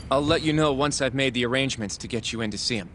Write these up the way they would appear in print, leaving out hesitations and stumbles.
I'll let you know once I've made the arrangements to get you in to see him.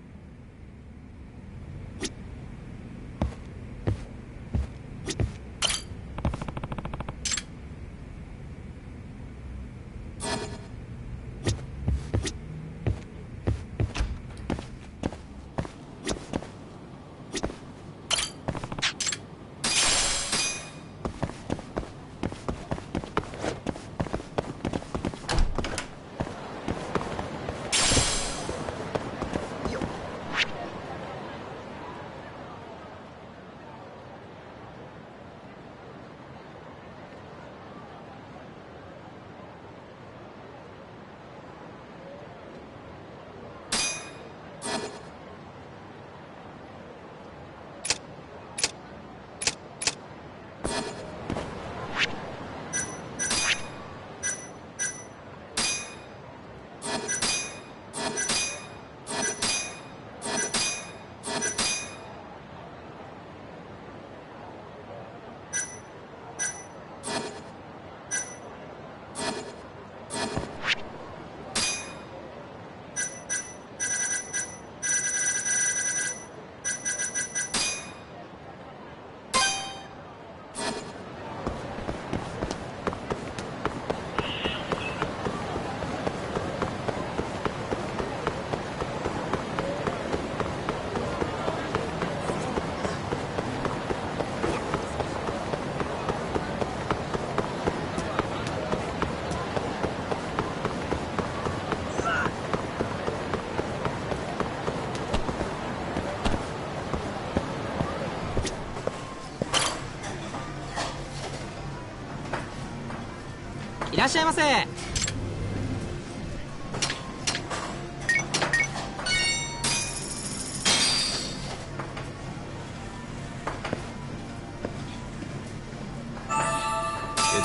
いらっしゃいませ。Good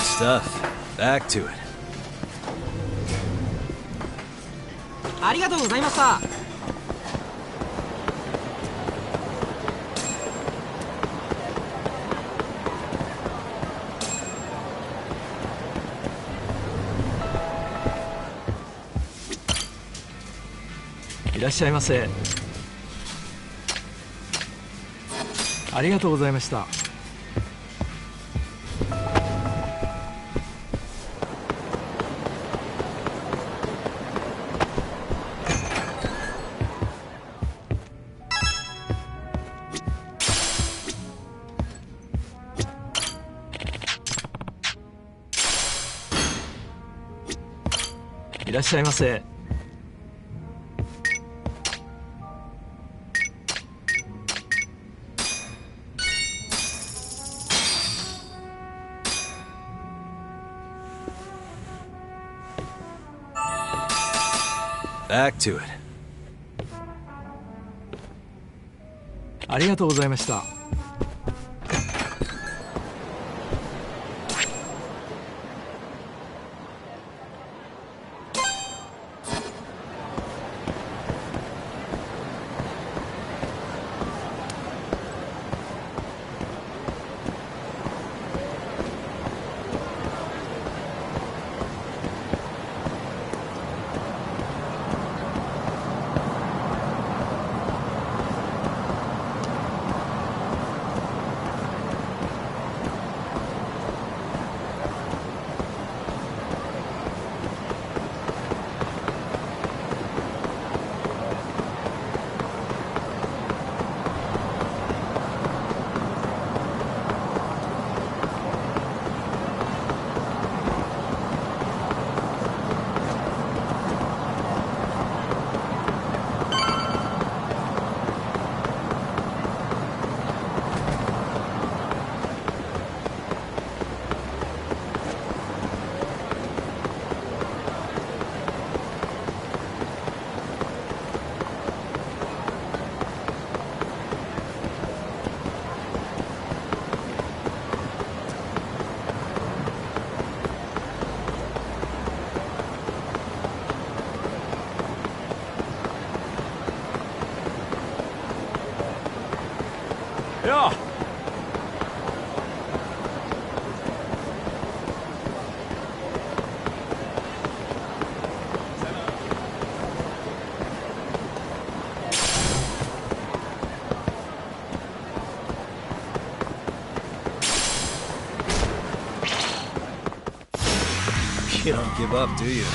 stuff. Back to it. ありがとうございました。いらっしゃいませ。ありがとうございました。いらっしゃいませ。Back to it. ありがとうございました。Ja. don't give up, do you?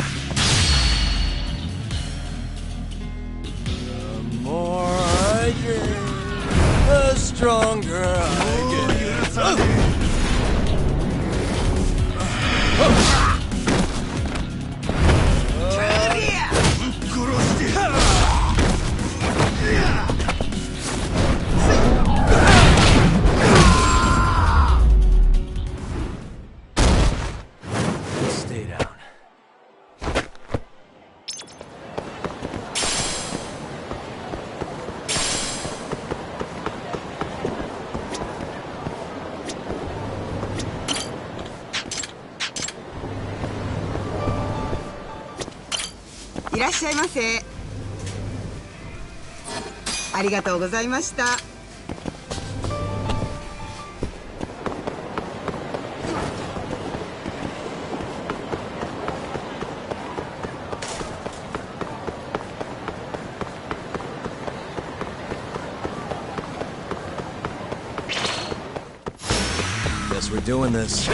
The more I drink, the stronger I get. Stay down. いらっしゃいませ。ありがとうございました。Guess we're doing this.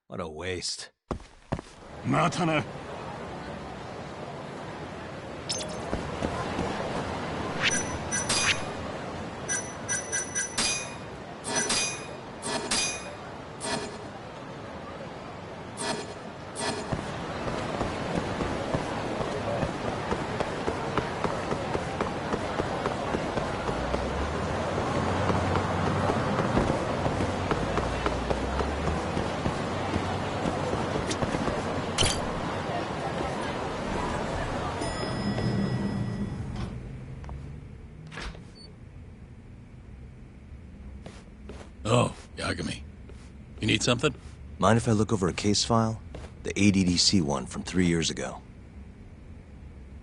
What a waste. またな。Oh, Yagami. You need something? Mind if I look over a case file? The ADDC one from 3 years ago.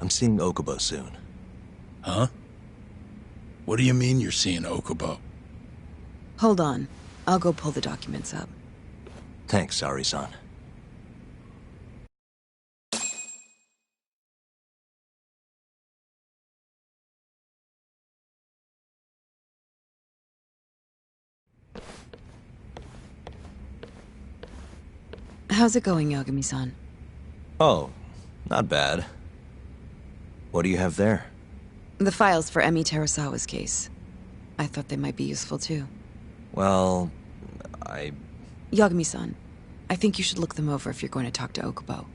I'm seeing Okubo soon. Huh? What do you mean you're seeing Okubo? Hold on. I'll go pull the documents up. Thanks, Ari-san. How's it going, Yagami-san? Oh, not bad. What do you have there? The files for Emi Terasawa's case. I thought they might be useful too. Well, Yagami-san, I think you should look them over if you're going to talk to Okubo.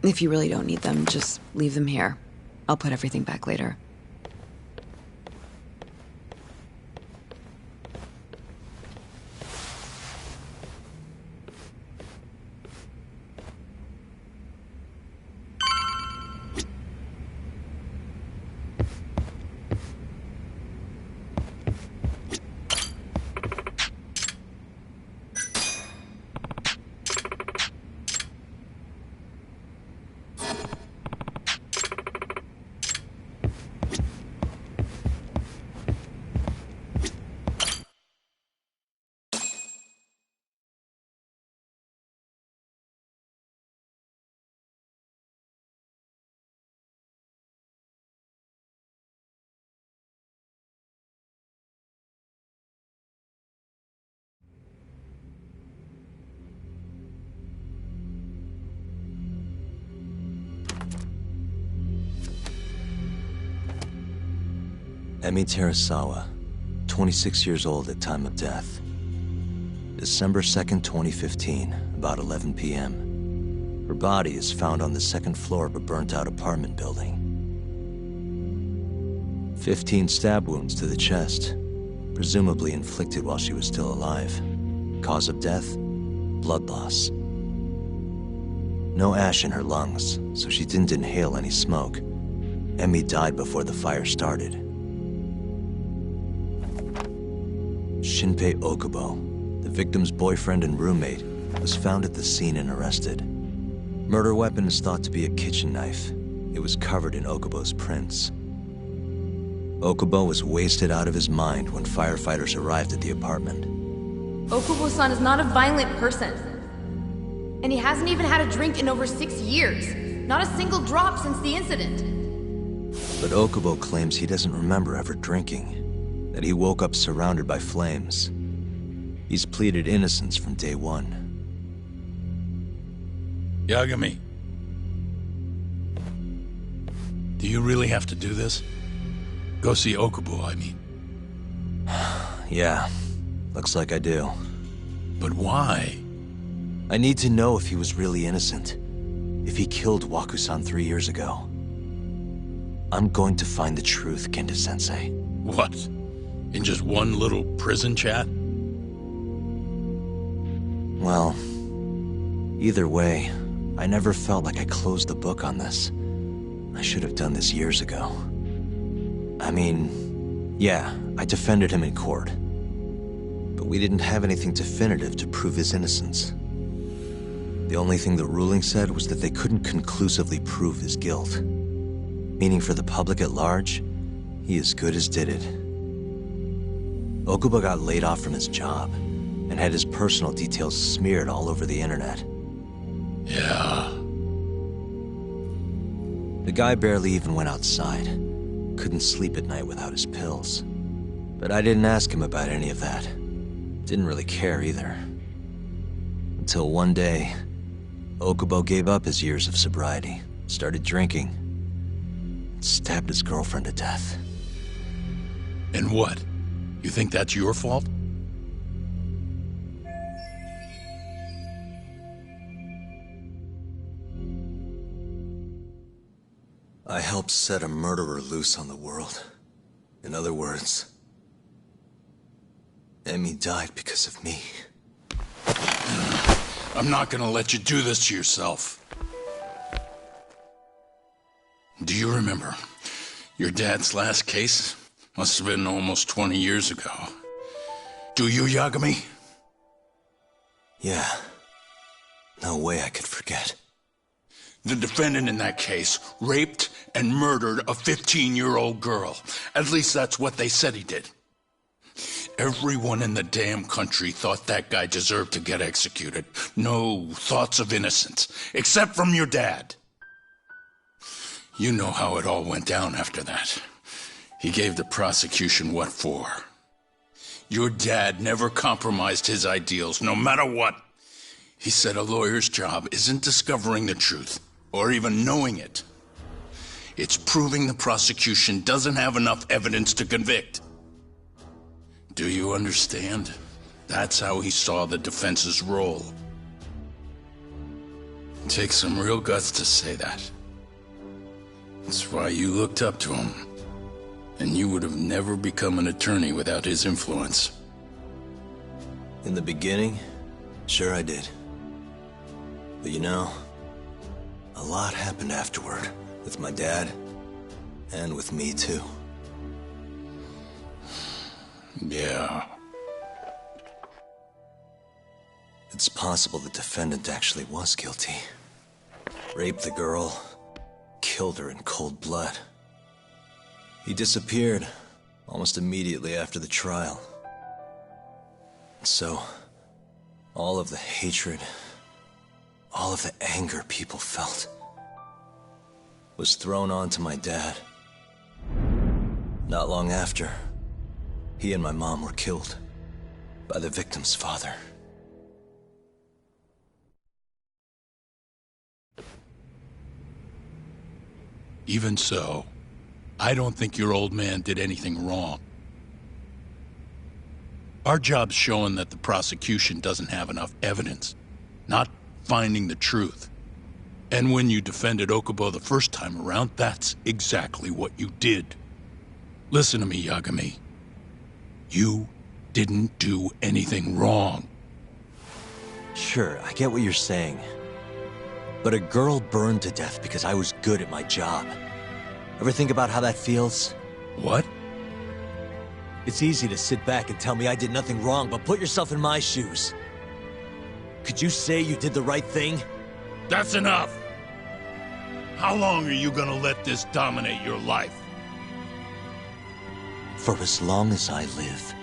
If you really don't need them, just leave them here. I'll put everything back later. Emi Terasawa, 26 years old at time of death. December 2nd, 2015, about 11 p.m. Her body is found on the second floor of a burnt-out apartment building. 15 stab wounds to the chest, presumably inflicted while she was still alive. Cause of death? Blood loss. No ash in her lungs, so she didn't inhale any smoke. Emmy died before the fire started. Shinpei Okubo, the victim's boyfriend and roommate, was found at the scene and arrested. Murder weapon is thought to be a kitchen knife. It was covered in Okubo's prints. Okubo was wasted out of his mind when firefighters arrived at the apartment. Okubo-san is not a violent person. And he hasn't even had a drink in over 6 years. Not a single drop since the incident. But Okubo claims he doesn't remember ever drinking, that he woke up surrounded by flames. He's pleaded innocence from day one. Yagami. Do you really have to do this? Go see Okubo, I mean. Yeah, looks like I do. But why? I need to know if he was really innocent. If he killed Waku-san 3 years ago. I'm going to find the truth, Kenta-sensei. What? In just one little prison chat? Well, either way, I never felt like I closed the book on this. I should have done this years ago. I mean, yeah, I defended him in court. But we didn't have anything definitive to prove his innocence. The only thing the ruling said was that they couldn't conclusively prove his guilt. Meaning for the public at large, he as good as did it. Okubo got laid off from his job, and had his personal details smeared all over the internet. Yeah. The guy barely even went outside. Couldn't sleep at night without his pills. But I didn't ask him about any of that. Didn't really care either. Until one day, Okubo gave up his years of sobriety, started drinking, and stabbed his girlfriend to death. And what? You think that's your fault? I helped set a murderer loose on the world. In other words, Emmy died because of me. I'm not gonna let you do this to yourself. Do you remember your dad's last case? Must have been almost 20 years ago. Do you, Yagami? Yeah. No way I could forget. The defendant in that case raped and murdered a 15-year-old girl. At least that's what they said he did. Everyone in the damn country thought that guy deserved to get executed. No thoughts of innocence, except from your dad. You know how it all went down after that. He gave the prosecution what for. Your dad never compromised his ideals, no matter what. He said a lawyer's job isn't discovering the truth, or even knowing it. It's proving the prosecution doesn't have enough evidence to convict. Do you understand? That's how he saw the defense's role. It takes some real guts to say that. That's why you looked up to him. And you would have never become an attorney without his influence. In the beginning, sure I did. But you know, a lot happened afterward, with my dad, and with me too. Yeah. It's possible the defendant actually was guilty. Raped the girl, killed her in cold blood. He disappeared almost immediately after the trial. So, all of the hatred, all of the anger people felt was thrown onto my dad. Not long after, he and my mom were killed by the victim's father. Even so, I don't think your old man did anything wrong. Our job's showing that the prosecution doesn't have enough evidence, not finding the truth. And when you defended Okubo the first time around, that's exactly what you did. Listen to me, Yagami. You didn't do anything wrong. Sure, I get what you're saying. But a girl burned to death because I was good at my job. Ever think about how that feels? What? It's easy to sit back and tell me I did nothing wrong, but put yourself in my shoes. Could you say you did the right thing? That's enough! How long are you gonna let this dominate your life? For as long as I live.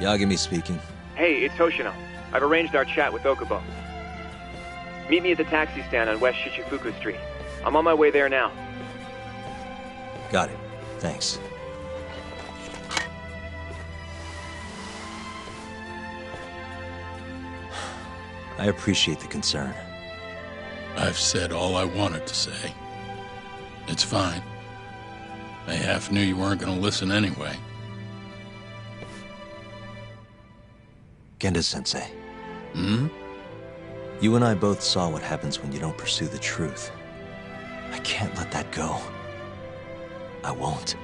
Yagami speaking. Hey, it's Hoshino. I've arranged our chat with Okubo. Meet me at the taxi stand on West Shichifuku Street. I'm on my way there now. Got it. Thanks. I appreciate the concern. I've said all I wanted to say. It's fine. I half knew you weren't gonna listen anyway. Genda-sensei. Hmm? You and I both saw what happens when you don't pursue the truth. I can't let that go. I won't.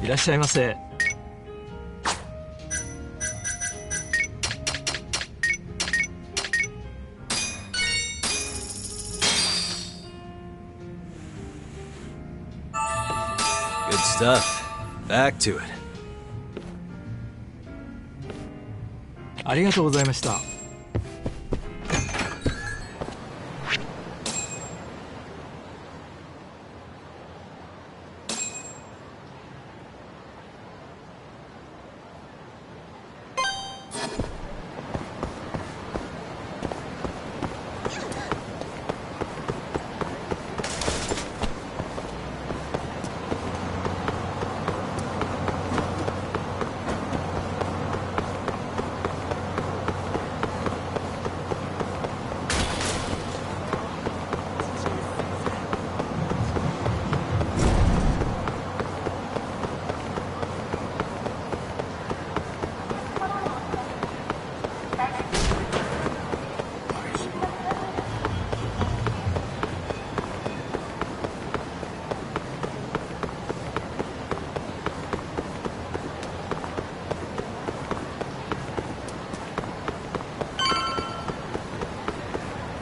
いらっしゃいませ。Good stuff. Back to it. ありがとうございました。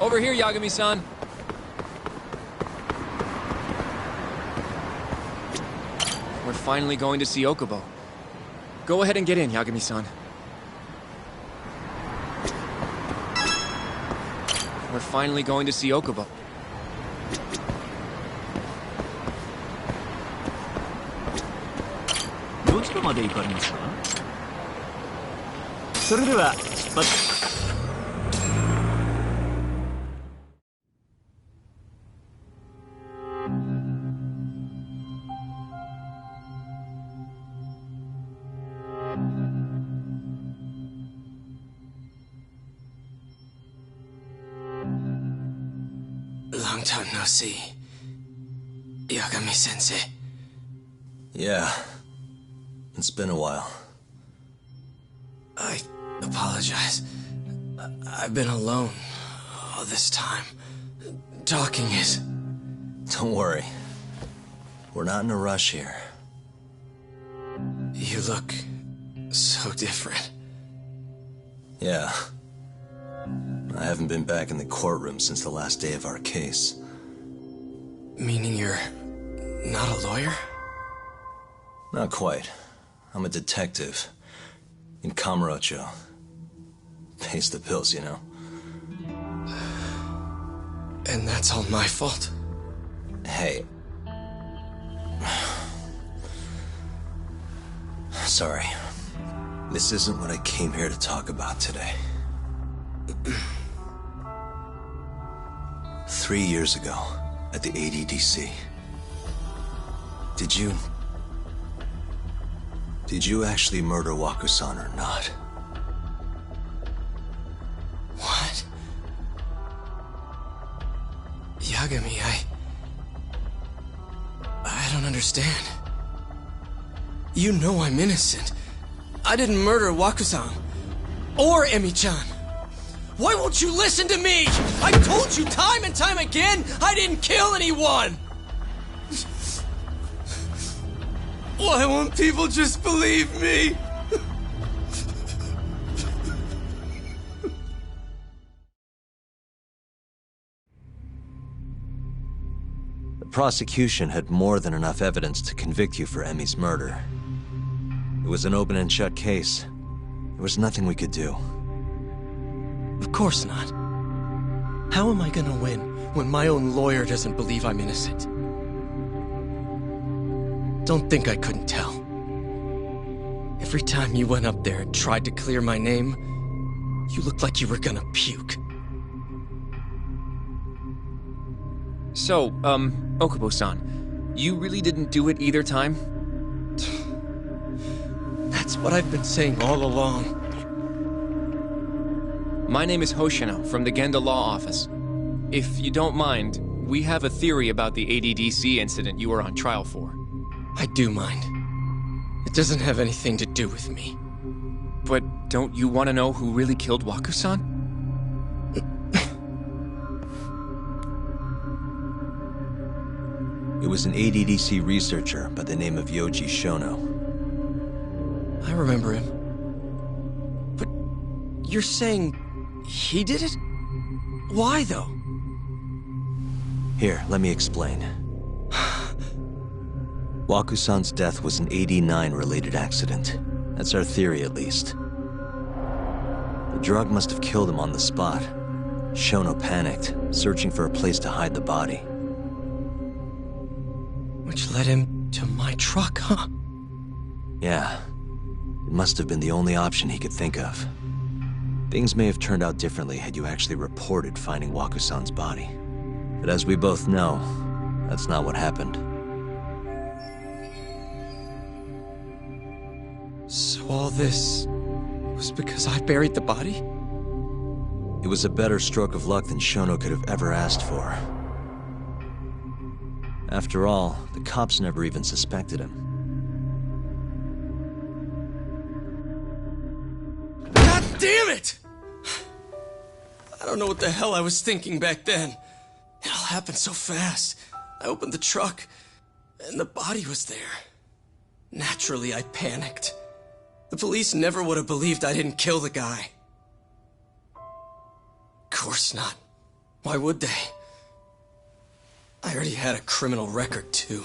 Over here, Yagami-san. We're finally going to see Okubo. Go ahead and get in, Yagami-san. We're finally going to see Okubo. どちらまで行かれますか？それでは出発。Long time no see. Yagami-sensei. Yeah. It's been a while. I apologize. I've been alone all this time. Talking is... Don't worry. We're not in a rush here. You look so different. Yeah. I haven't been back in the courtroom since the last day of our case. Meaning you're not a lawyer? Not quite. I'm a detective. In Kamurocho. Pays the bills, you know. And that's all my fault? Hey. Sorry. This isn't what I came here to talk about today. 3 years ago, at the ADDC. Did you actually murder Waku-san or not? What? Yagami, I don't understand. You know I'm innocent. I didn't murder Waku-san. Or Emi-chan. Why won't you listen to me? I've told you time and time again, I didn't kill anyone! Why won't people just believe me? The prosecution had more than enough evidence to convict you for Emi's murder. It was an open and shut case. There was nothing we could do. Of course not. How am I gonna win when my own lawyer doesn't believe I'm innocent? Don't think I couldn't tell. Every time you went up there and tried to clear my name, you looked like you were gonna puke. So, Okubo-san, you really didn't do it either time? That's what I've been saying all along. My name is Hoshino from the Genda Law Office. If you don't mind, we have a theory about the ADDC incident you were on trial for. I do mind. It doesn't have anything to do with me. But don't you want to know who really killed Waku-san? It was an ADDC researcher by the name of Yoji Shono. I remember him. But you're saying he did it? Why, though? Here, let me explain. Wakusan's death was an 89-related accident. That's our theory, at least. The drug must have killed him on the spot. Shono panicked, searching for a place to hide the body. Which led him to my truck, huh? Yeah. It must have been the only option he could think of. Things may have turned out differently had you actually reported finding Wakusan's body. But as we both know, that's not what happened. So all this was because I buried the body? It was a better stroke of luck than Shono could have ever asked for. After all, the cops never even suspected him. God damn it! I don't know what the hell I was thinking back then. It all happened so fast. I opened the truck, and the body was there. Naturally, I panicked. The police never would have believed I didn't kill the guy. Of course not. Why would they? I already had a criminal record, too.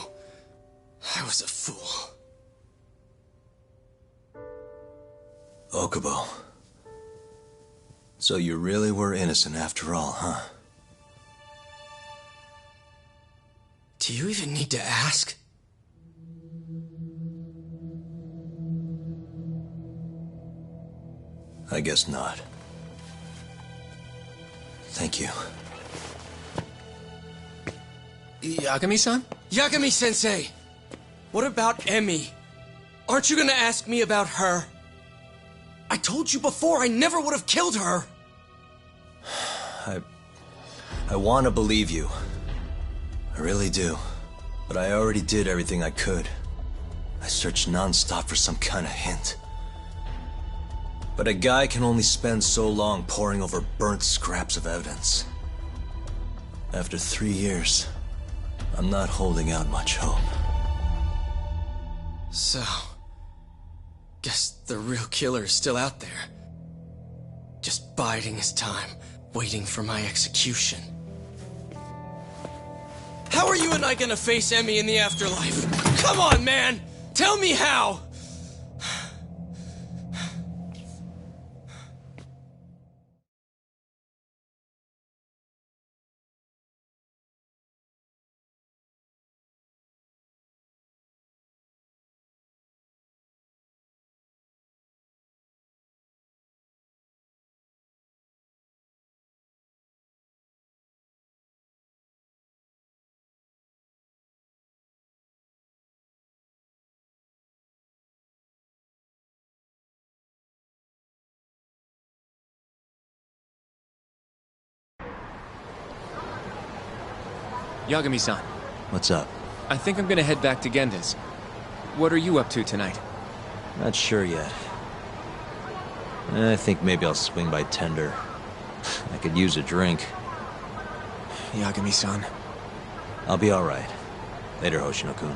I was a fool. Okubo. So you really were innocent after all, huh? Do you even need to ask? I guess not. Thank you. Yagami-san? Yagami-sensei! What about Emmy? Aren't you gonna ask me about her? I told you before I never would have killed her! I want to believe you. I really do. But I already did everything I could. I searched non-stop for some kind of hint. But a guy can only spend so long poring over burnt scraps of evidence. After 3 years, I'm not holding out much hope. So, guess the real killer is still out there. Just biding his time, waiting for my execution. How are you and I gonna face Emmy in the afterlife? Come on, man! Tell me how! Yagami-san, What's up? I think I'm gonna head back to Genda's. What are you up to tonight? Not sure yet. I think maybe I'll swing by Tender. I could use a drink. Yagami-san. I'll be alright. Later, Hoshino-kun.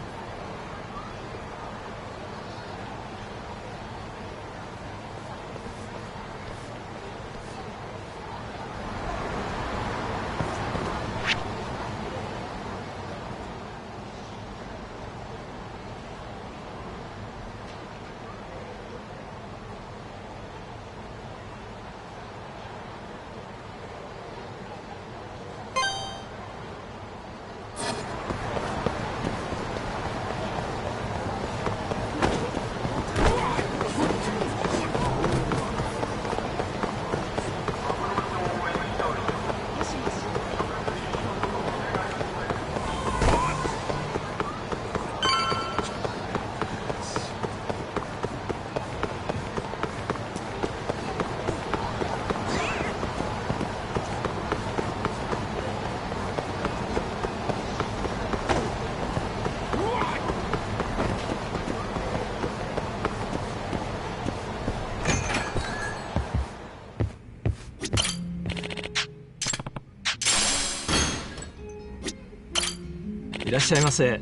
いらっしゃいませ。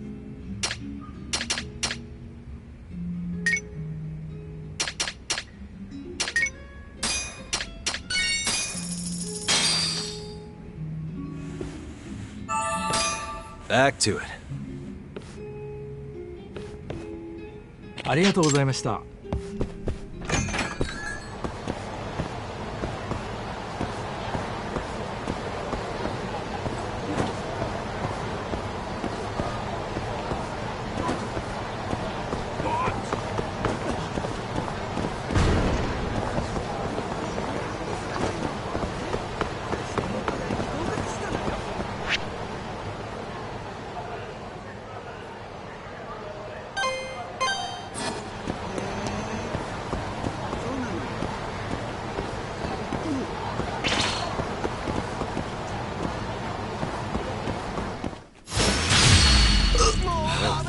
Back to it. ありがとうございました。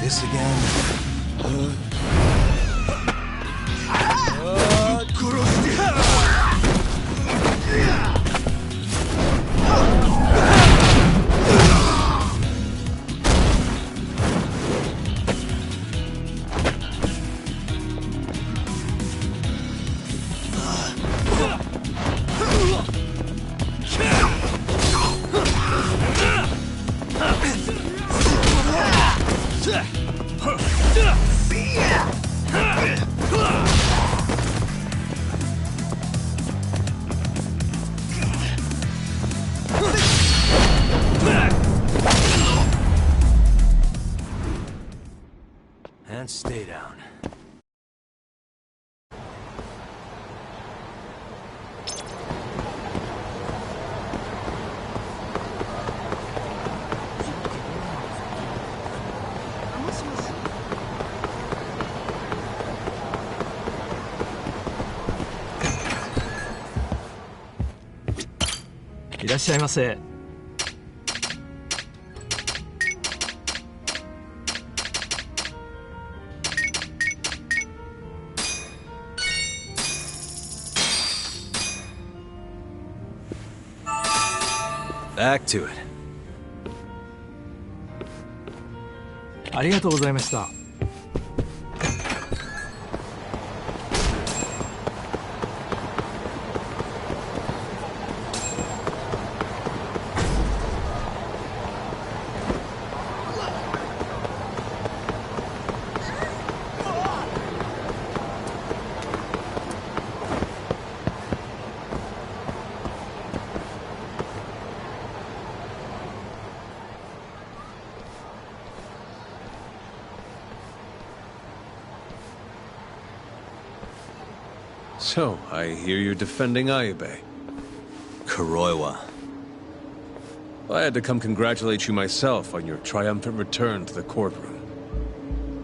This again? And stay down. Iらっしゃいませ。Back to it. ありがとうございました。So, I hear you're defending Ayube. Kuroiwa. I had to come congratulate you myself on your triumphant return to the courtroom.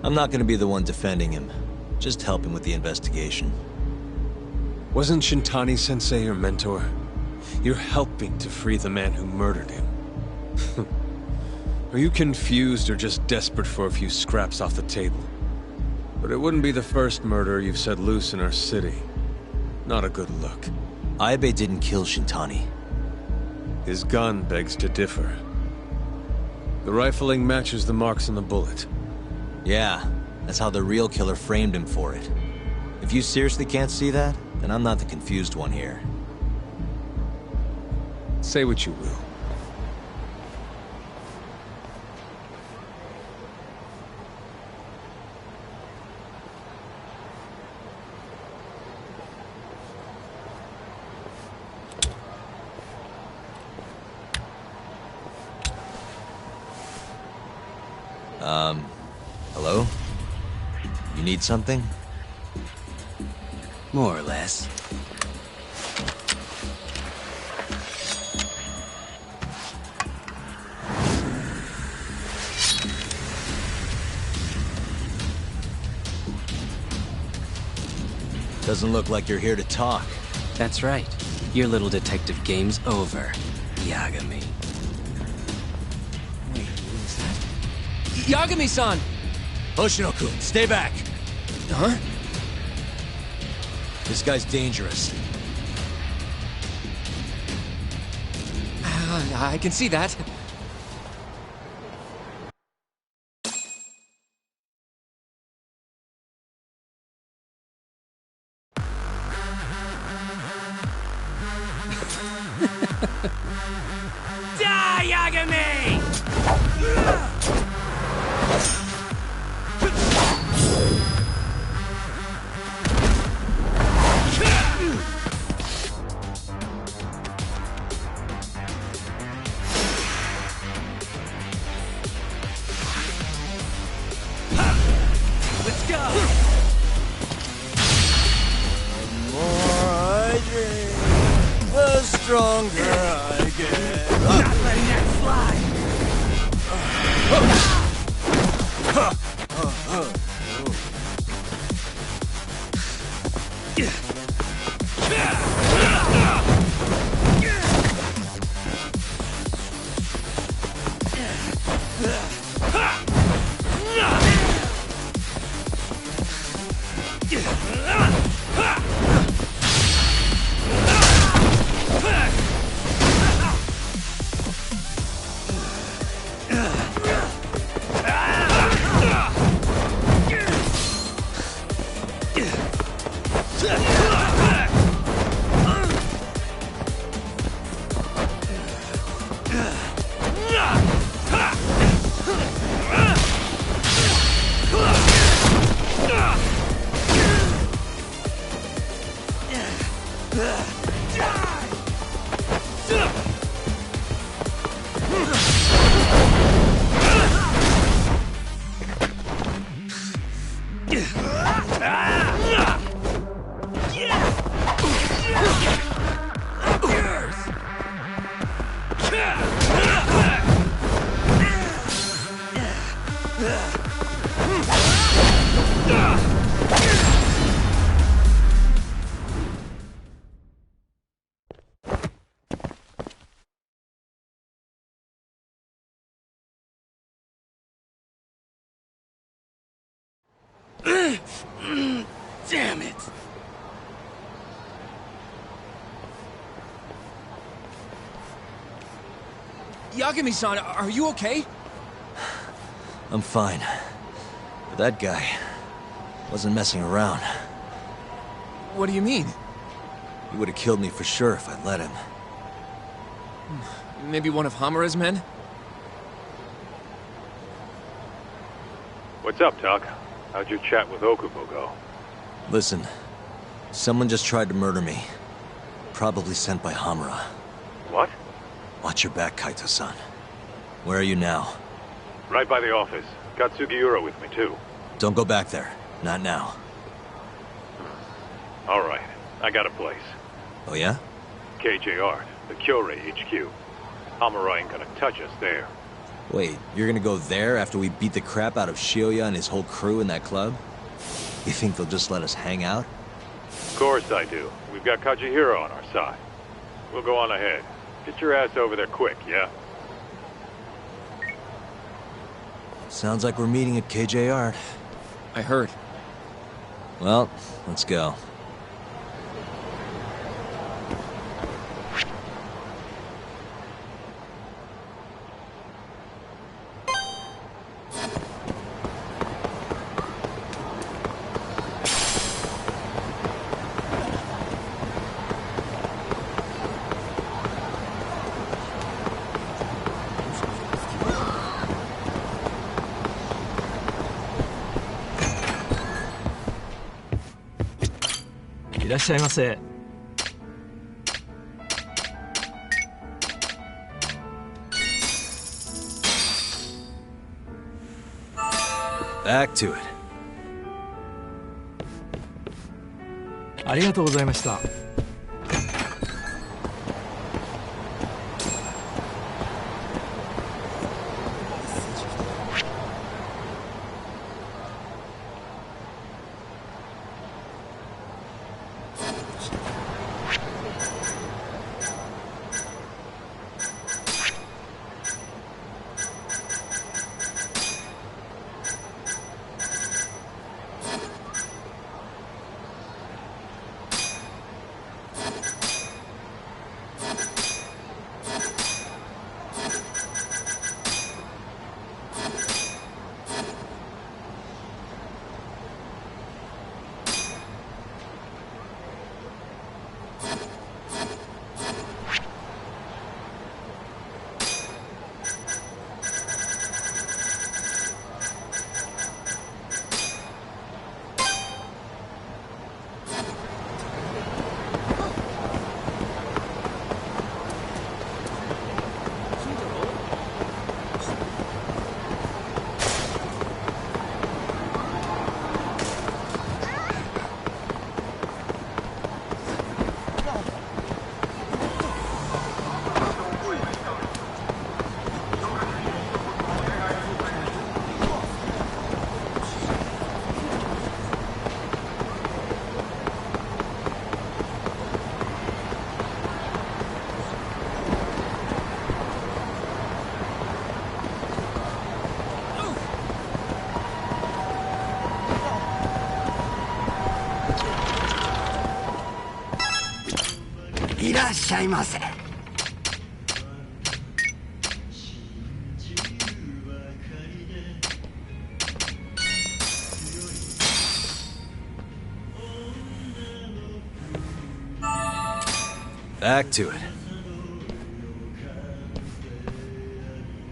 I'm not gonna be the one defending him. Just helping with the investigation. Wasn't Shintani-sensei your mentor? You're helping to free the man who murdered him. Are you confused or just desperate for a few scraps off the table? But it wouldn't be the first murder you've set loose in our city. Not a good look. Ayube didn't kill Shintani. His gun begs to differ. The rifling matches the marks on the bullet. Yeah, that's how the real killer framed him for it. If you seriously can't see that, then I'm not the confused one here. Say what you will. Hello? You need something? More or less. Doesn't look like you're here to talk. That's right. Your little detective game's over, Yagami. Wait, what was that? Yagami-san! Hoshino-kun, stay back! Huh? This guy's dangerous. I can see that. Die, Yagami! stronger I get. Not letting that slide! Damn it! Yagami-san, are you okay? I'm fine. But that guy wasn't messing around. What do you mean? He would have killed me for sure if I'd let him. Maybe one of Hamura's men? What's up, Tuck? How'd your chat with Okubo go? Listen, someone just tried to murder me. Probably sent by Hamura. What? Watch your back, Kaito-san. Where are you now? Right by the office. Got Sugiura with me, too. Don't go back there. Not now. All right. I got a place. Oh, yeah? KJR, the Kyorei HQ. Hamura ain't gonna touch us there. Wait, you're gonna go there after we beat the crap out of Shioya and his whole crew in that club? You think they'll just let us hang out? Of course I do. We've got Kajihiro on our side. We'll go on ahead. Get your ass over there quick, yeah? Sounds like we're meeting at KJR. I heard. Well, let's go.いらっしゃいませ。Back to it. ありがとうございました。しゃいませ。Back to it.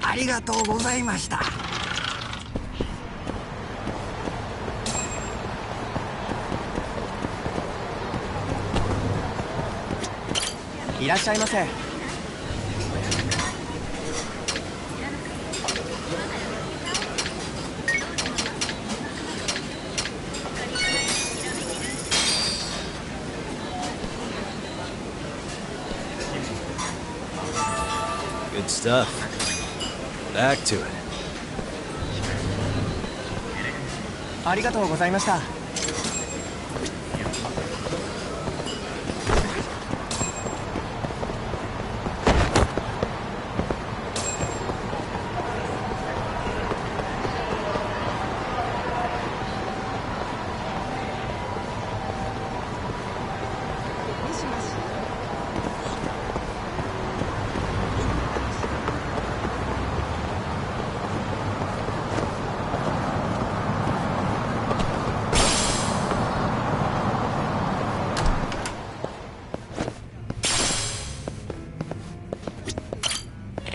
ありがとうございました。いらっしゃいませ。Good stuff. Back to it. ありがとうございました。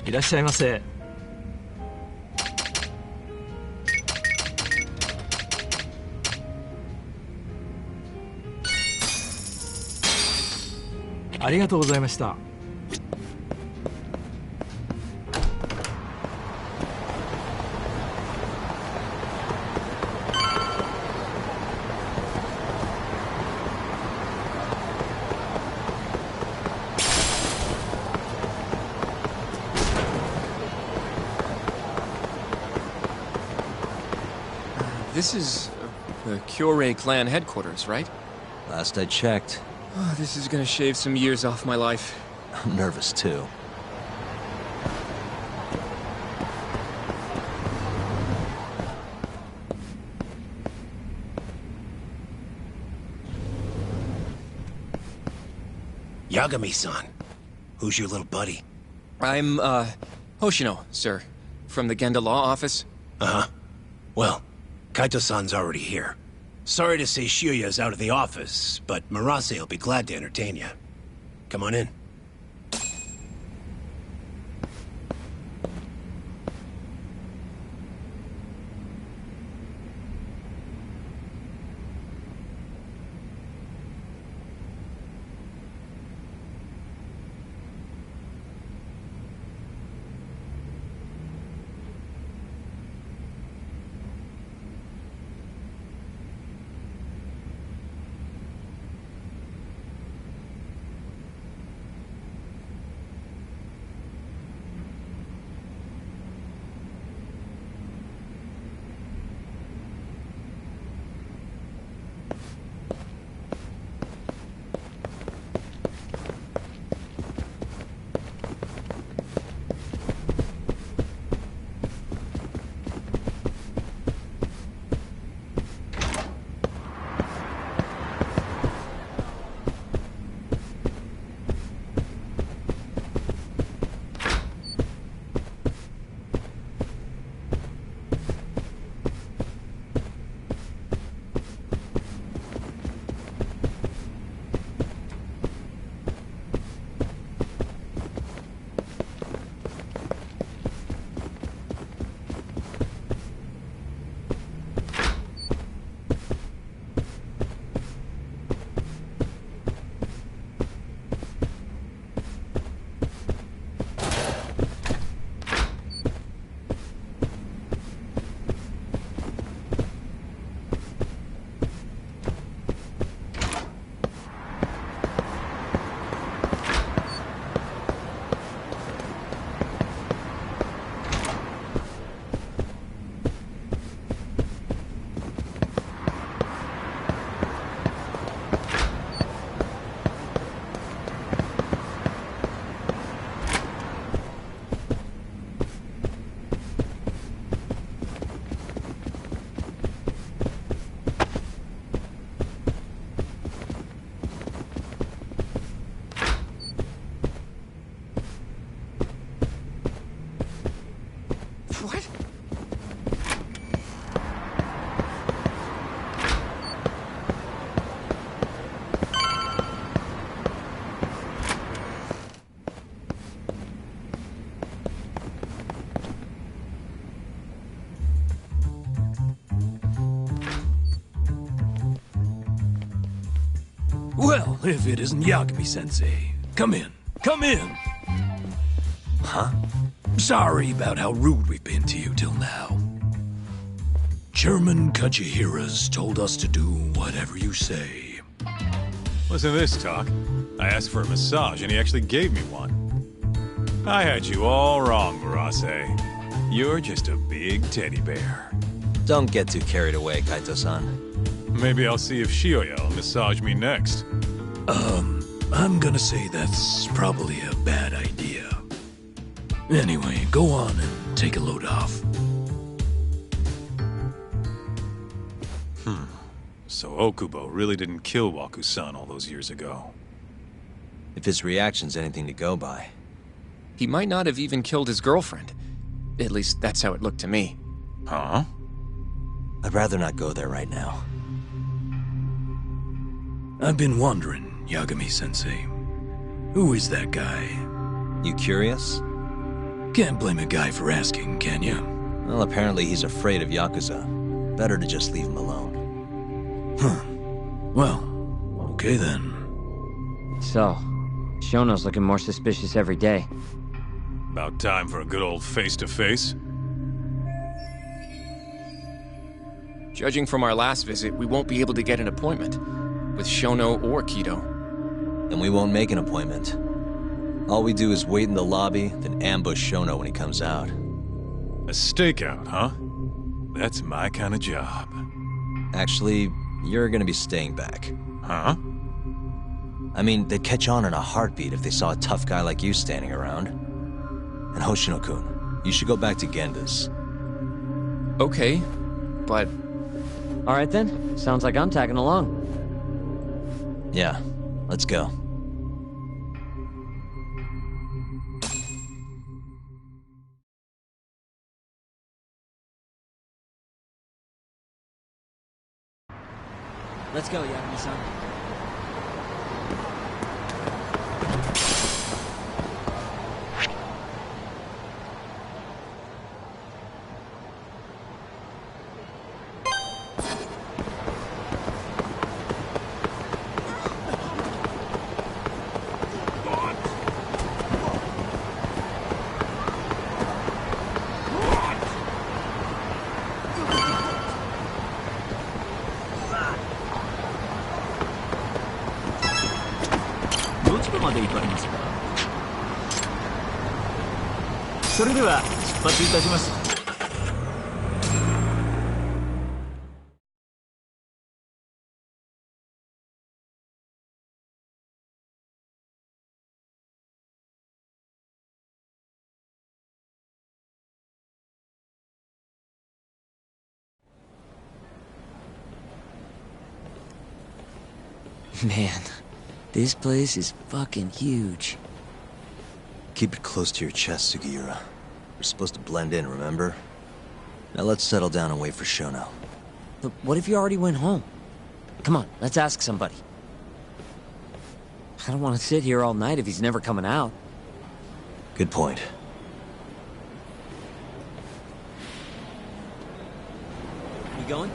いらっしゃいませ。ありがとうございました。This is the Kyorei clan headquarters, right? Last I checked. Oh, this is gonna shave some years off my life. I'm nervous too. Yagami-san. Who's your little buddy? I'm, Hoshino, sir. From the Genda Law Office. Uh-huh. Well, Kaito-san's already here. Sorry to say Shiuya's out of the office, but Murase will be glad to entertain you. Come on in. Well, if it isn't Yagami-sensei. Come in. Come in! Huh? Sorry about how rude we've been to you till now. Chairman Kajihira's told us to do whatever you say. Listen to this talk. I asked for a massage and he actually gave me one. I had you all wrong, Murase. You're just a big teddy bear. Don't get too carried away, Kaito-san. Maybe I'll see if Shioya will massage me next. I'm gonna say that's probably a bad idea. Anyway, go on and take a load off. So Okubo really didn't kill Waku-san all those years ago. If his reaction's anything to go by. He might not have even killed his girlfriend. At least that's how it looked to me. Huh? I'd rather not go there right now. I've been wondering, Yagami-sensei. Who is that guy? You curious? Can't blame a guy for asking, can you? Well, apparently he's afraid of Yakuza. Better to just leave him alone. Huh. Well, okay then. So, Shono's looking more suspicious every day. About time for a good old face-to-face. Judging from our last visit, we won't be able to get an appointment with Shono or Kido. And we won't make an appointment. All we do is wait in the lobby, then ambush Shono when he comes out. A stakeout, huh? That's my kind of job. Actually, you're gonna be staying back. Huh? I mean, they'd catch on in a heartbeat if they saw a tough guy like you standing around. And Hoshino-kun, you should go back to Genda's. Okay, but... Alright then, sounds like I'm tagging along. Yeah, let's go. Let's go, Yagami-san. Man, this place is fucking huge. Keep it close to your chest, Sugiura. We're supposed to blend in, remember? Now let's settle down and wait for Shono. But what if you already went home? Come on, let's ask somebody. I don't want to sit here all night if he's never coming out. Good point. You going?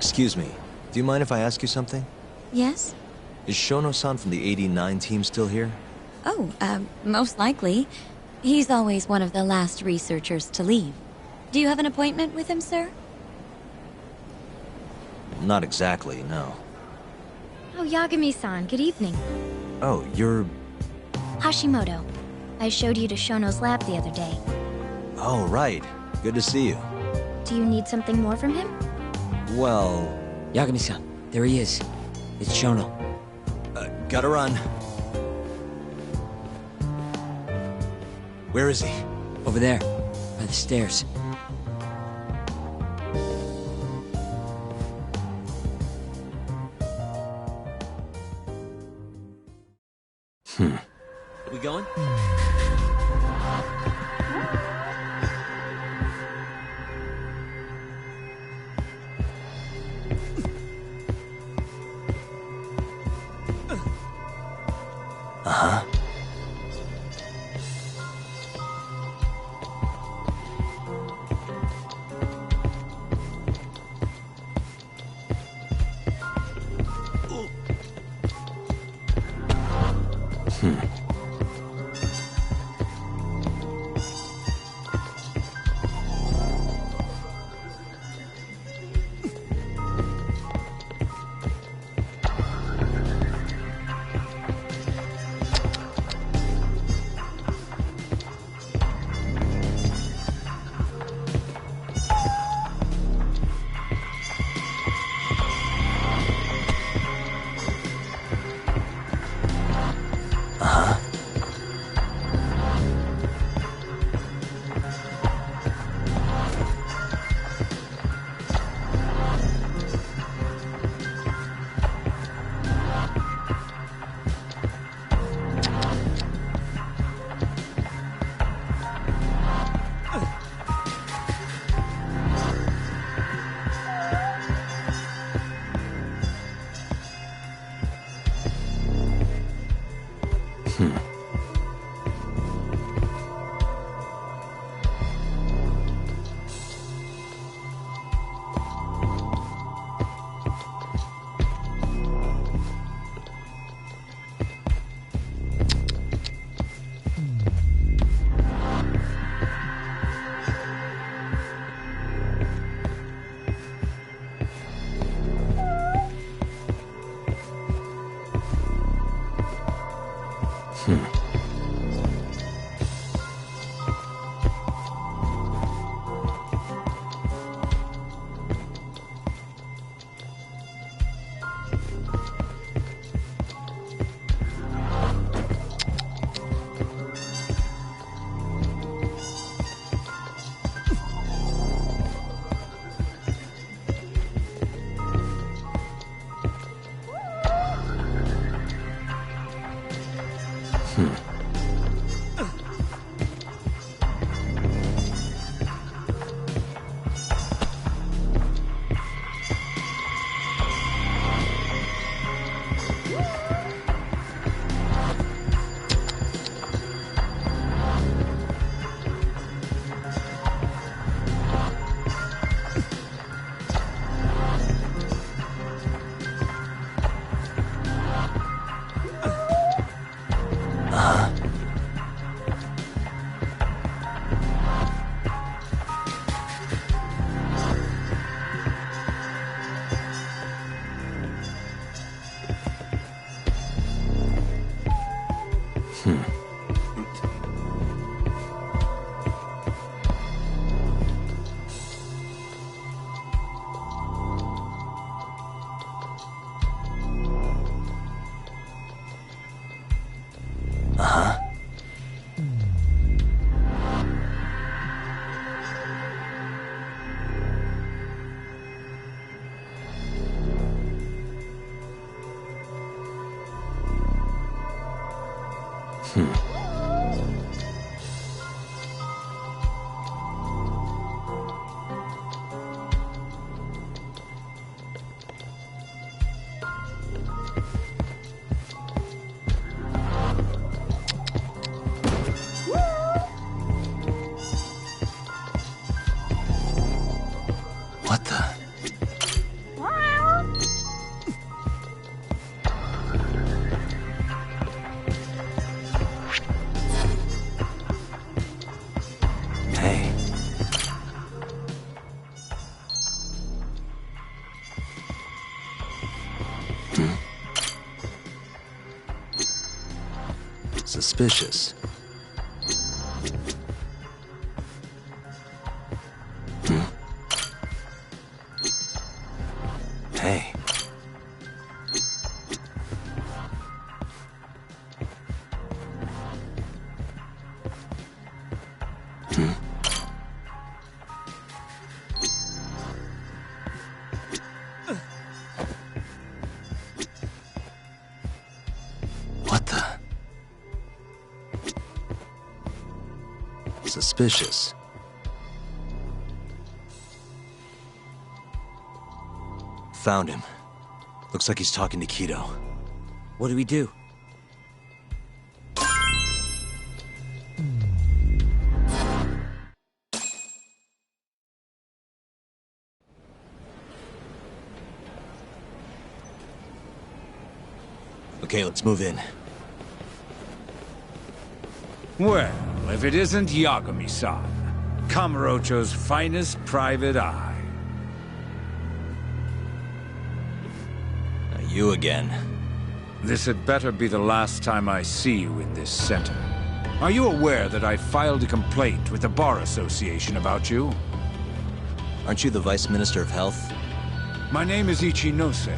Excuse me, do you mind if I ask you something? Yes? Is Shono-san from the 89 team still here? Oh, most likely. He's always one of the last researchers to leave. Do you have an appointment with him, sir? Not exactly, no. Oh, Yagami-san, good evening. Oh, you're... Hashimoto. I showed you to Shono's lab the other day. Oh, right. Good to see you. Do you need something more from him? Well... Yagami-san, there he is. It's Shono. Gotta run. Where is he? Over there, by the stairs. We going? Uh-huh. What the? Hey. Suspicious. Hey. What the? Suspicious. Found him. Looks like he's talking to Kido. What do we do? Okay, let's move in. Well, if it isn't Yagami-san, Kamurocho's finest private eye. You again. This had better be the last time I see you in this center. Are you aware that I filed a complaint with the Bar Association about you? Aren't you the Vice Minister of Health? My name is Ichinose.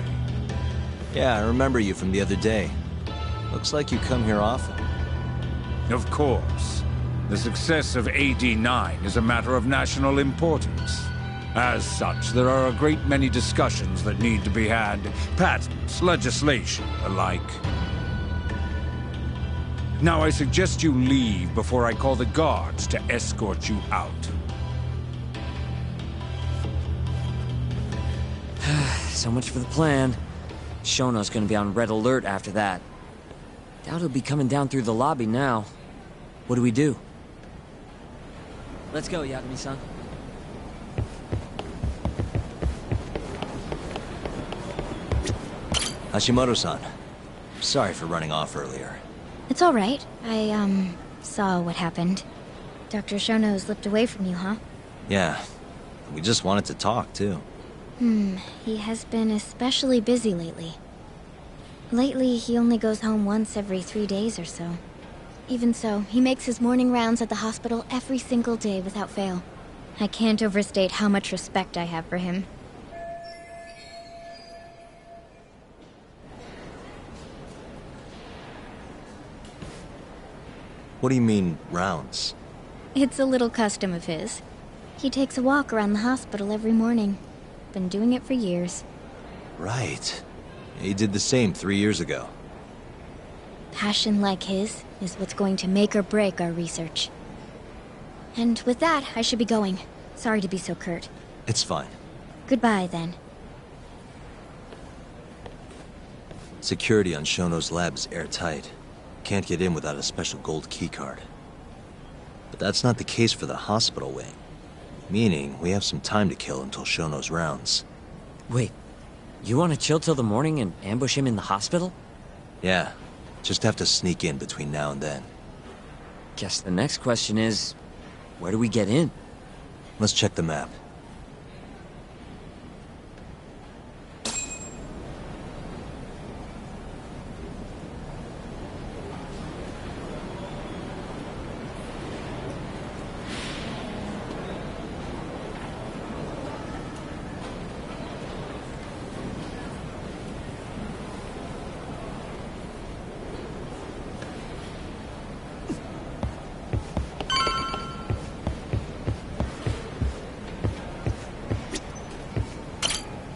Yeah, I remember you from the other day. Looks like you come here often. Of course. The success of AD-9 is a matter of national importance. As such, there are a great many discussions that need to be had. Patents, legislation, alike. Now I suggest you leave before I call the guards to escort you out. So much for the plan. Shono's gonna be on red alert after that. Doubt he'll be coming down through the lobby now. What do we do? Let's go, Yagami-san. Hashimoto-san. Sorry for running off earlier. It's all right. I, saw what happened. Dr. Shono slipped away from you, huh? Yeah. We just wanted to talk, too. He has been especially busy lately. Lately, he only goes home once every 3 days or so. Even so, he makes his morning rounds at the hospital every single day without fail. I can't overstate how much respect I have for him. What do you mean, rounds? It's a little custom of his. He takes a walk around the hospital every morning. Been doing it for years. Right. He did the same 3 years ago. Passion like his is what's going to make or break our research. And with that, I should be going. Sorry to be so curt. It's fine. Goodbye, then. Security on Shono's lab is airtight. Can't get in without a special gold keycard. But that's not the case for the hospital wing. Meaning, we have some time to kill until Shono's rounds. Wait, you want to chill till the morning and ambush him in the hospital? Yeah, just have to sneak in between now and then. Guess the next question is, where do we get in? Let's check the map.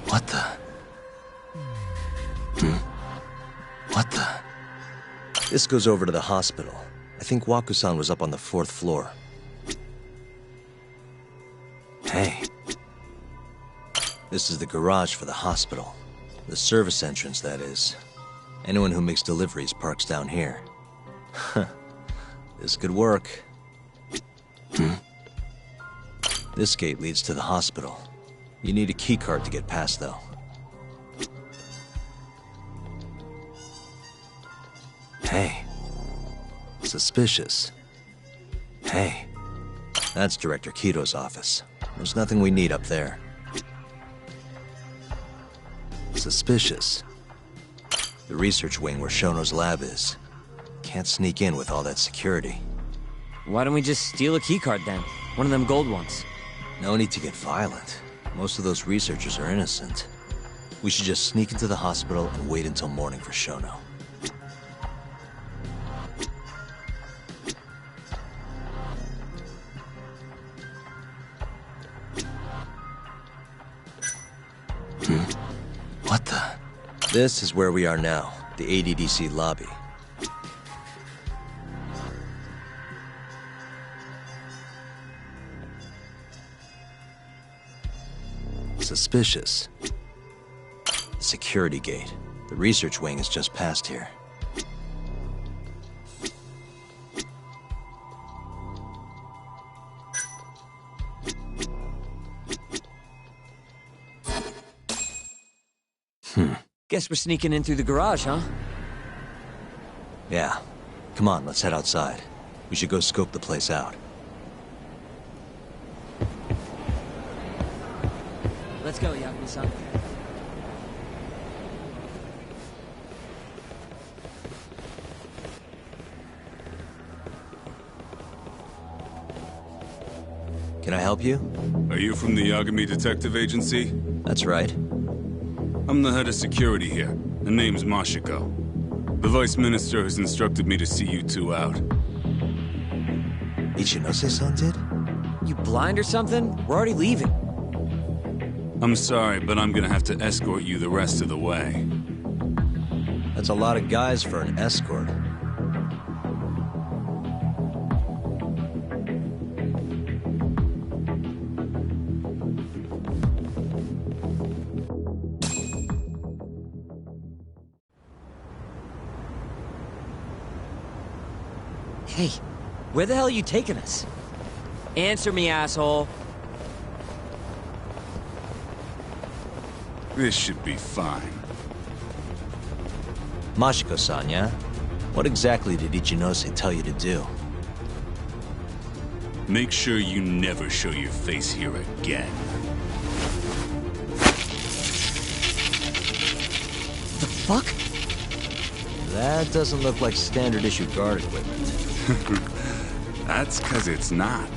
What the? What the? This goes over to the hospital. I think Waku-san was up on the 4th floor. Hey. This is the garage for the hospital. The service entrance, that is. Anyone who makes deliveries parks down here. This could work. This gate leads to the hospital. You need a keycard to get past, though. Hey. Suspicious. Hey. That's Director Kito's office. There's nothing we need up there. Suspicious. The research wing where Shono's lab is. Can't sneak in with all that security. Why don't we just steal a keycard then? One of them gold ones. No need to get violent. Most of those researchers are innocent. We should just sneak into the hospital and wait until morning for Shono. What the? This is where we are now, the ADDC lobby. Suspicious. Security gate. The research wing is just past here. Guess we're sneaking in through the garage, huh? Yeah. Come on, let's head outside. We should go scope the place out. Let's go, Yakuza-san. Can I help you? Are you from the Yagami Detective Agency? That's right. I'm the head of security here. The name's Mashiko. The Vice Minister has instructed me to see you two out. Ichinose-san did? You blind or something? We're already leaving. I'm sorry, but I'm gonna have to escort you the rest of the way. That's a lot of guys for an escort. Hey, where the hell are you taking us? Answer me, asshole. This should be fine. Mashiko-san, yeah? What exactly did Ichinose tell you to do? Make sure you never show your face here again. The fuck? That doesn't look like standard issue guard equipment. That's 'cause it's not.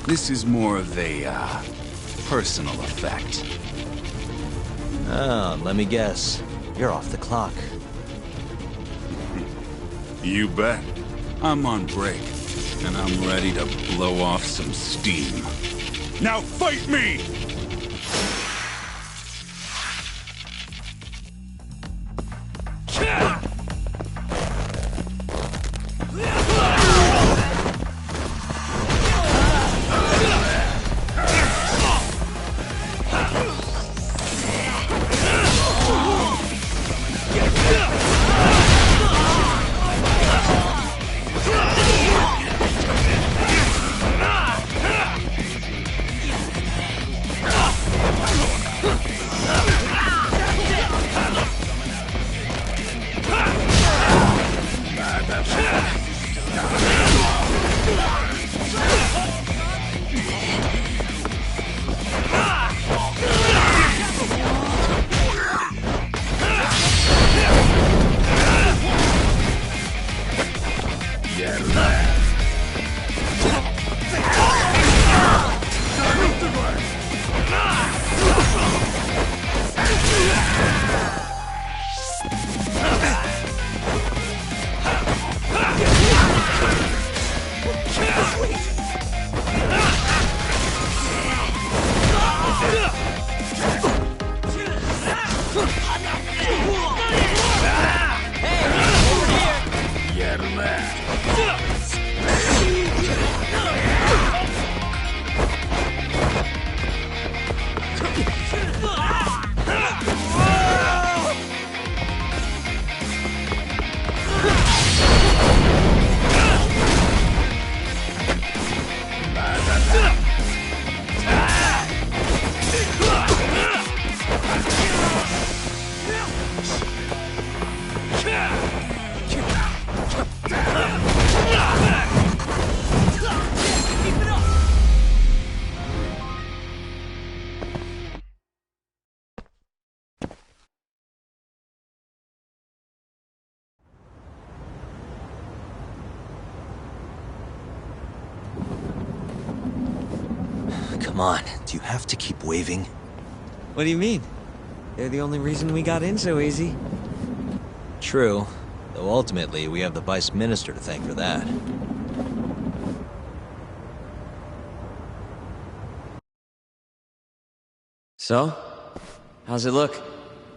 This is more of a, personal effect. Oh, let me guess. You're off the clock. You bet. I'm on break, and I'm ready to blow off some steam. Now fight me! Come on, do you have to keep waving? What do you mean? They're the only reason we got in so easy. True, though ultimately we have the Vice Minister to thank for that. So? How's it look?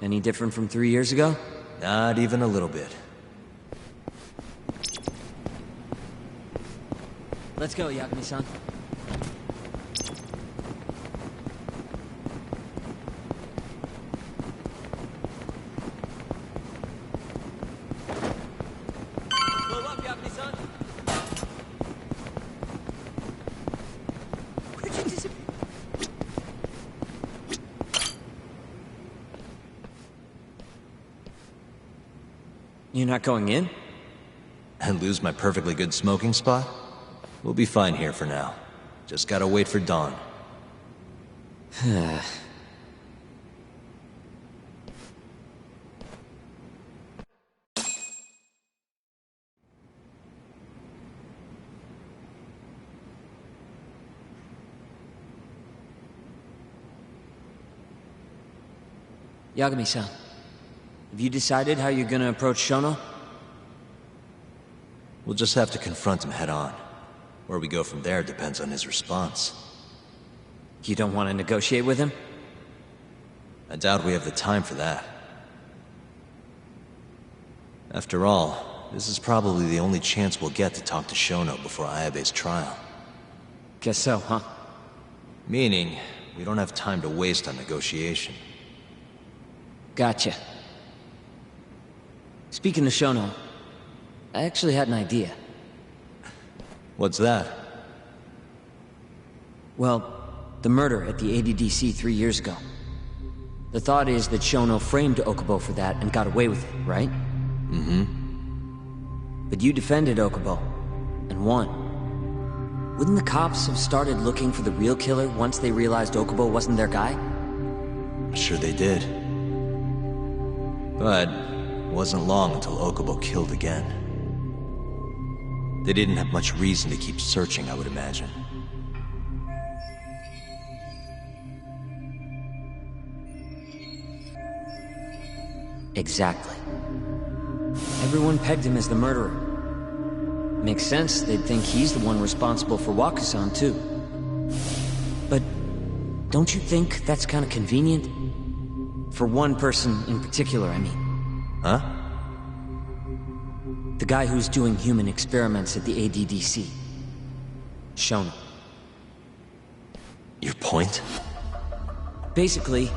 Any different from 3 years ago? Not even a little bit. Let's go, Yakuza-san. You're not going in? And lose my perfectly good smoking spot? We'll be fine here for now. Just gotta wait for dawn. Yagami-san, have you decided how you're gonna approach Shono? We'll just have to confront him head-on. Where we go from there depends on his response. You don't want to negotiate with him? I doubt we have the time for that. After all, this is probably the only chance we'll get to talk to Shono before Ayabe's trial. Guess so, huh? Meaning, we don't have time to waste on negotiation. Gotcha. Speaking of Shono, I actually had an idea. What's that? Well, the murder at the ADDC 3 years ago. The thought is that Shono framed Okubo for that and got away with it, right? Mm-hmm. But you defended Okubo, and won. Wouldn't the cops have started looking for the real killer once they realized Okubo wasn't their guy? Sure they did. But it wasn't long until Okubo killed again. They didn't have much reason to keep searching, I would imagine. Exactly. Everyone pegged him as the murderer. Makes sense, they'd think he's the one responsible for Wakusan, too. But don't you think that's kind of convenient? For one person in particular, I mean. Huh? The guy who's doing human experiments at the ADDC. Shono. Your point? Basically,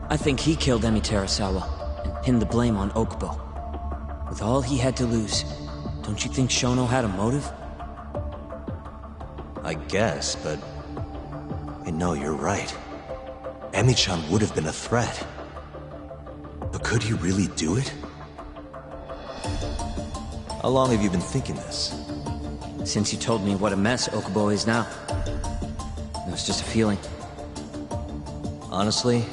I think he killed Emi Terasawa and pinned the blame on Okubo. With all he had to lose, don't you think Shono had a motive? I guess, but... No, you're right. Emi-chan would have been a threat. But could he really do it? How long have you been thinking this? Since you told me what a mess Okubo is now. It was just a feeling. Honestly,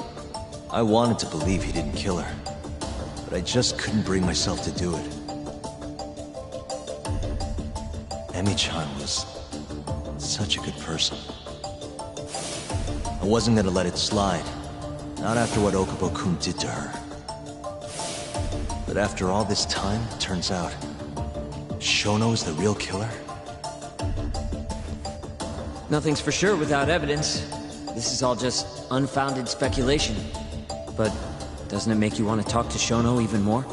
I wanted to believe he didn't kill her. But I just couldn't bring myself to do it. Emi-chan was such a good person. I wasn't gonna let it slide. Not after what Okubo-kun did to her. But after all this time, it turns out Shono is the real killer? Nothing's for sure without evidence. This is all just unfounded speculation. But doesn't it make you want to talk to Shono even more?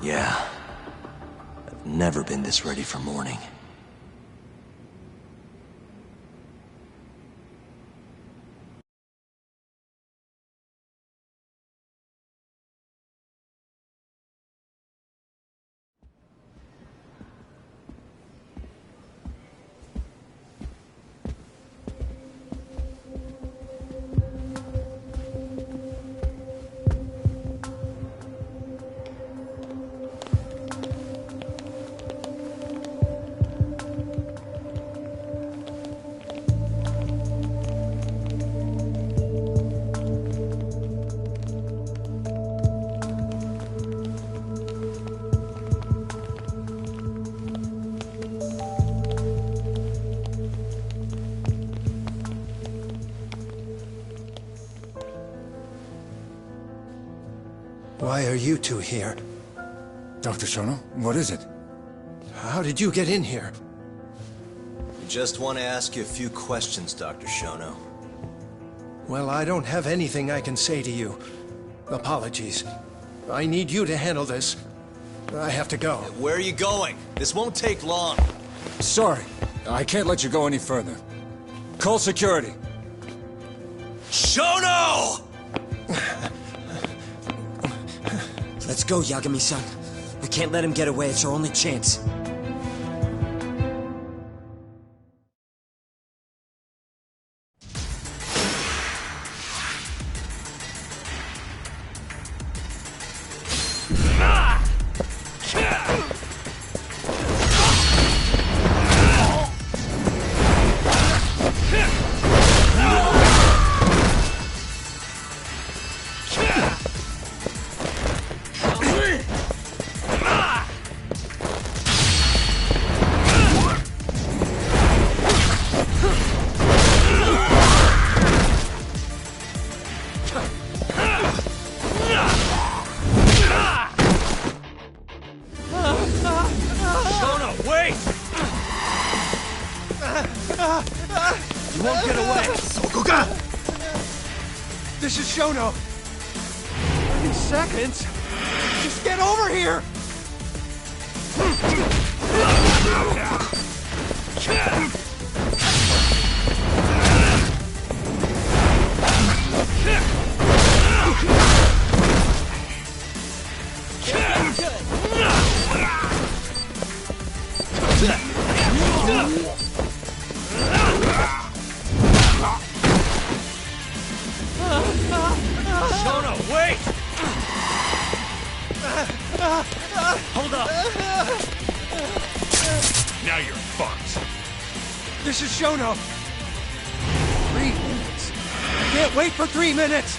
Yeah. I've never been this ready for morning. Why are you two here? Dr. Shono, what is it? How did you get in here? We just want to ask you a few questions, Dr. Shono. Well, I don't have anything I can say to you. Apologies. I need you to handle this. I have to go. Where are you going? This won't take long. Sorry, I can't let you go any further. Call security. Shono! Let's go, Yagami-san. We can't let him get away. It's our only chance. You won't get away. Sokuga! This is Shono. 30 seconds? Just get over here! Shono, wait! Hold up! Now you're fucked. This is Shono. 3 minutes. I can't wait for 3 minutes.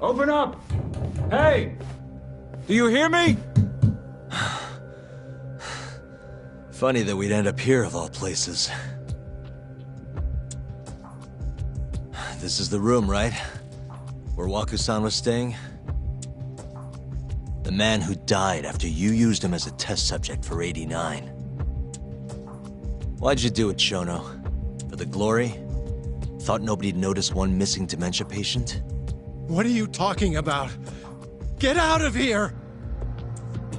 Open up! Hey! Do you hear me? Funny that we'd end up here of all places. This is the room, right? Where Waku-san was staying? The man who died after you used him as a test subject for 89. Why'd you do it, Shono? For the glory? Thought nobody'd notice one missing dementia patient? What are you talking about? Get out of here!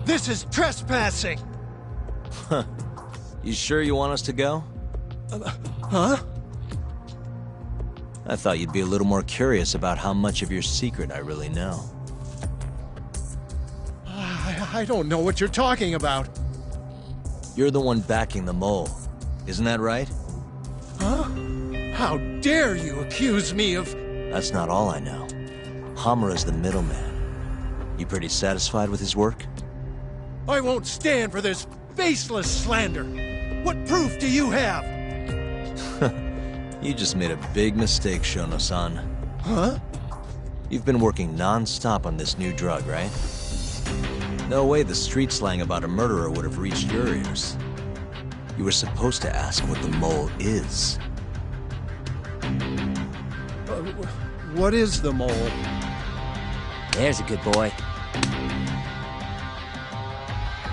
This is trespassing! Huh. You sure you want us to go? Huh? I thought you'd be a little more curious about how much of your secret I really know. I don't know what you're talking about. You're the one backing the mole, isn't that right? Huh? How dare you accuse me of... That's not all I know. Hamura's the middleman. You pretty satisfied with his work? I won't stand for this baseless slander. What proof do you have? You just made a big mistake, Shono-san. Huh? You've been working non-stop on this new drug, right? No way the street slang about a murderer would have reached your ears. You were supposed to ask what the mole is. What is the mole? There's a good boy.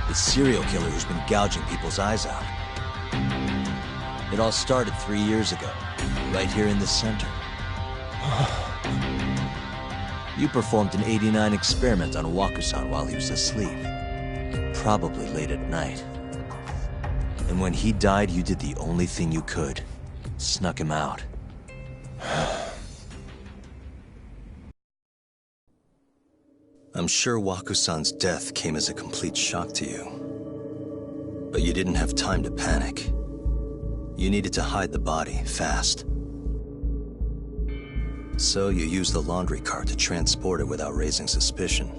The serial killer who's been gouging people's eyes out. It all started 3 years ago, right here in the center. You performed an 89 experiment on Waku-san while he was asleep. Probably late at night. And when he died, you did the only thing you could. Snuck him out. I'm sure Waku-san's death came as a complete shock to you. But you didn't have time to panic. You needed to hide the body, fast. So you used the laundry cart to transport it without raising suspicion.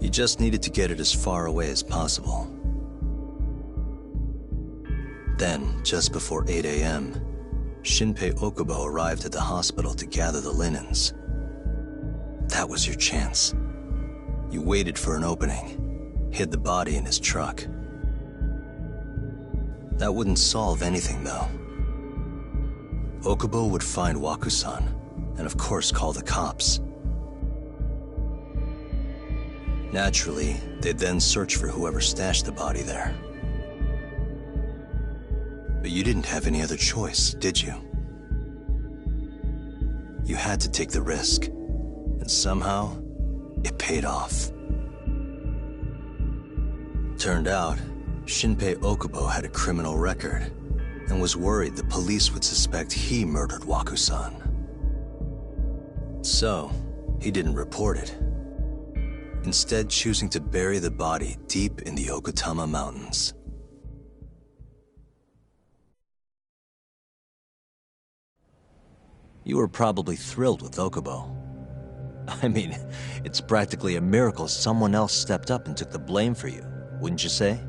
You just needed to get it as far away as possible. Then, just before 8 a.m., Shinpei Okubo arrived at the hospital to gather the linens. That was your chance. You waited for an opening, hid the body in his truck. That wouldn't solve anything, though. Okubo would find Waku-san, and of course call the cops. Naturally, they'd then search for whoever stashed the body there. But you didn't have any other choice, did you? You had to take the risk, and somehow, it paid off. Turned out, Shinpei Okubo had a criminal record, and was worried the police would suspect he murdered Waku-san. So, he didn't report it. Instead, choosing to bury the body deep in the Okutama Mountains. You were probably thrilled with Okubo. I mean, it's practically a miracle someone else stepped up and took the blame for you, wouldn't you say?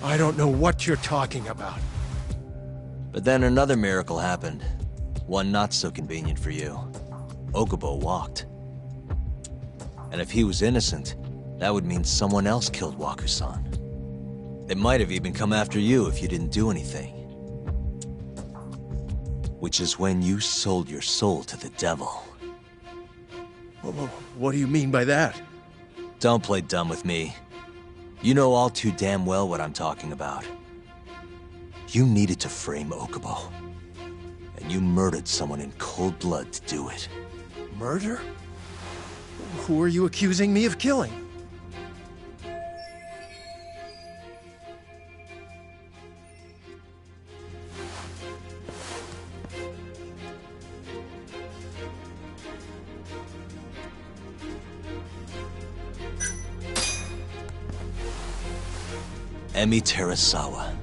I don't know what you're talking about. But then another miracle happened. One not so convenient for you. Okubo walked. And if he was innocent, that would mean someone else killed Waku-san. They might have even come after you if you didn't do anything. Which is when you sold your soul to the devil. What do you mean by that? Don't play dumb with me. You know all too damn well what I'm talking about. You needed to frame Okubo. And you murdered someone in cold blood to do it. Murder? Who are you accusing me of killing? Emi Terasawa,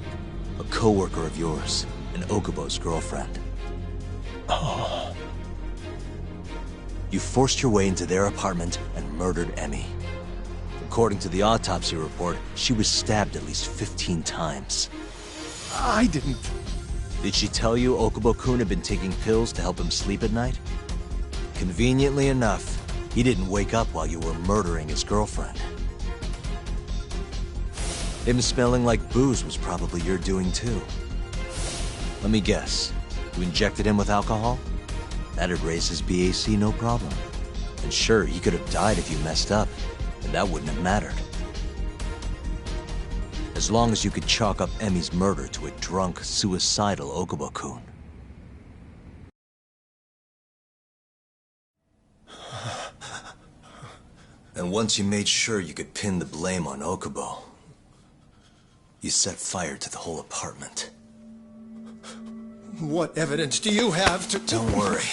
a co-worker of yours, and Okubo's girlfriend. Oh. You forced your way into their apartment and murdered Emi. According to the autopsy report, she was stabbed at least 15 times. I didn't... Did she tell you Okubo-kun had been taking pills to help him sleep at night? Conveniently enough, he didn't wake up while you were murdering his girlfriend. Him smelling like booze was probably your doing too. Let me guess, you injected him with alcohol? That'd raise his BAC no problem. And sure, he could have died if you messed up, and that wouldn't have mattered. As long as you could chalk up Emi's murder to a drunk, suicidal Okubo-kun. And once you made sure you could pin the blame on Okubo, you set fire to the whole apartment. What evidence do you have to... Don't worry.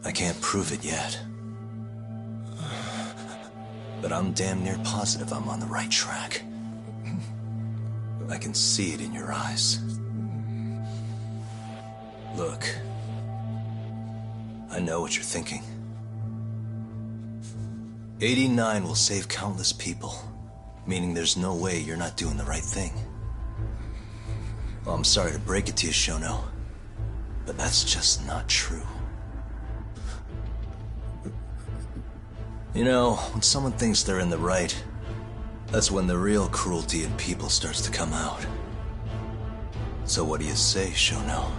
I can't prove it yet. But I'm damn near positive I'm on the right track. I can see it in your eyes. Look. I know what you're thinking. 89 will save countless people. Meaning there's no way you're not doing the right thing. Well, I'm sorry to break it to you, Shono, but that's just not true. You know, when someone thinks they're in the right, that's when the real cruelty in people starts to come out. So what do you say, Shono?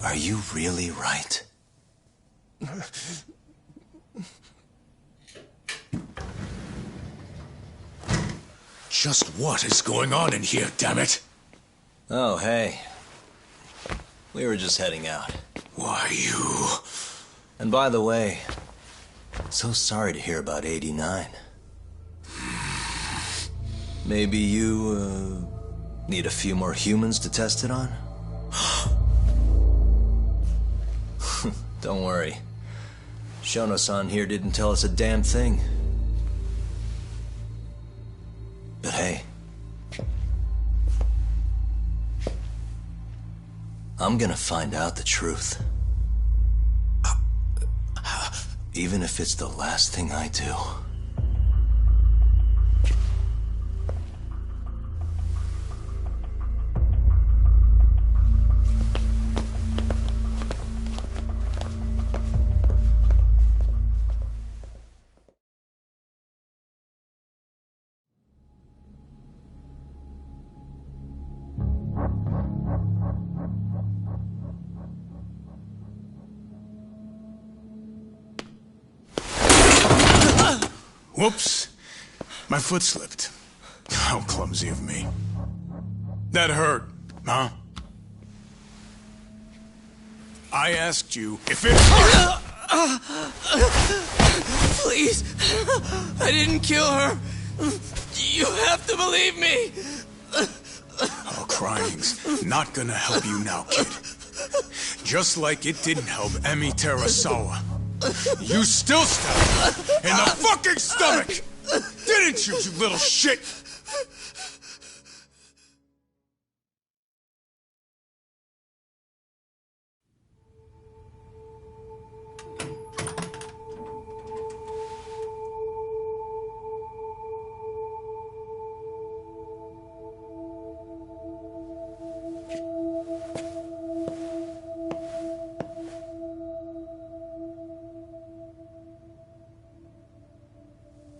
Are you really right? Just what is going on in here, damn it? Oh, hey. We were just heading out. Why, you... And by the way, So sorry to hear about 89. Maybe you, need a few more humans to test it on? Don't worry. Shono-san here didn't tell us a damn thing. But hey, I'm gonna find out the truth. Even if it's the last thing I do. Whoops. My foot slipped. How clumsy of me. That hurt, huh? I asked you if it hurt! Please! I didn't kill her! You have to believe me! Oh, crying's not gonna help you now, kid. Just like it didn't help Emi Terasawa. You still stabbed her in the fucking stomach! Didn't you, you little shit?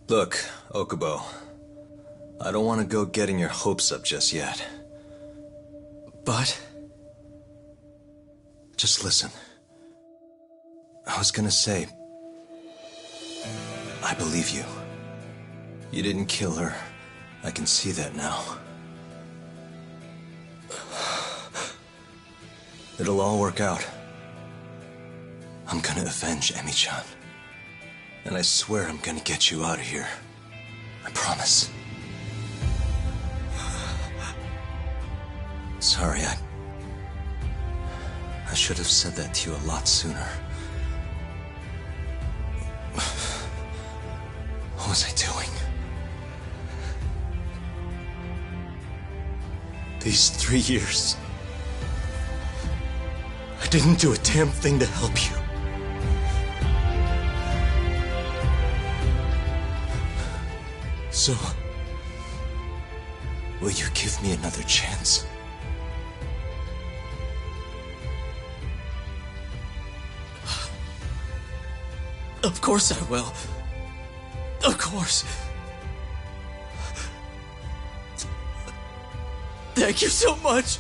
Look, Okubo, I don't want to go getting your hopes up just yet. But? Just listen. I was gonna say, I believe you. You didn't kill her. I can see that now. It'll all work out. I'm gonna avenge Emi-chan. And I swear I'm gonna get you out of here. I promise. Sorry, I should have said that to you a lot sooner. What was I doing? These 3 years, I didn't do a damn thing to help you. So, will you give me another chance? Of course I will. Of course. Thank you so much.